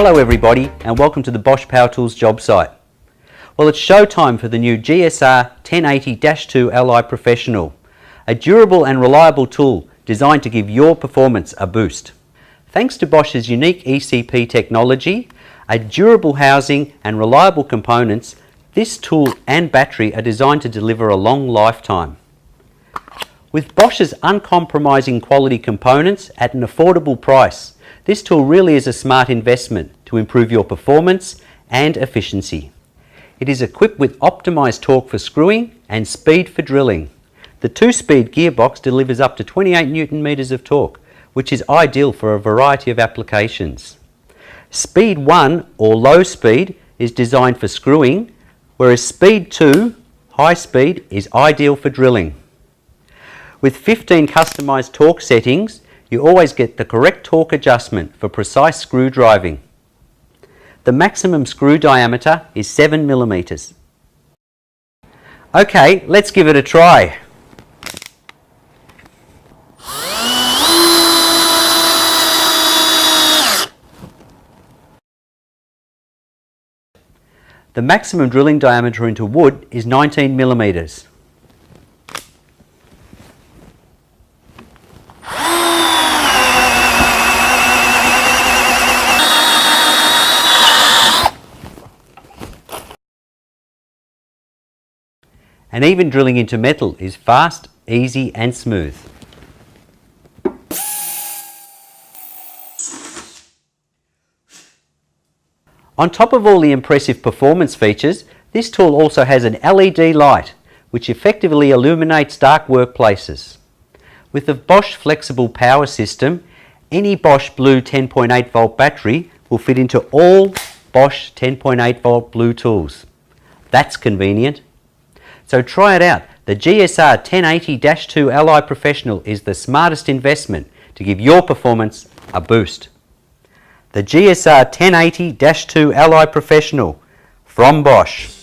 Hello everybody and welcome to the Bosch Powertools job site. Well, it's showtime for the new GSR 1080-2 Ally Professional, a durable and reliable tool designed to give your performance a boost. Thanks to Bosch's unique ECP technology, a durable housing and reliable components, this tool and battery are designed to deliver a long lifetime. With Bosch's uncompromising quality components at an affordable price, this tool really is a smart investment to improve your performance and efficiency. It is equipped with optimized torque for screwing and speed for drilling. The 2-speed gearbox delivers up to 28 Newton meters of torque, which is ideal for a variety of applications. Speed 1 or low speed is designed for screwing, whereas Speed 2, high speed, is ideal for drilling. With 15 customized torque settings, you always get the correct torque adjustment for precise screw driving. The maximum screw diameter is 7 millimeters. Okay, let's give it a try. The maximum drilling diameter into wood is 19 millimeters. And even drilling into metal is fast, easy and smooth. On top of all the impressive performance features, this tool also has an LED light which effectively illuminates dark workplaces. With the Bosch flexible power system, any Bosch Blue 10.8 volt battery will fit into all Bosch 10.8 volt Blue tools. That's convenient. So try it out. The GSR 1080-2 Ally Professional is the smartest investment to give your performance a boost. The GSR 1080-2 Ally Professional from Bosch.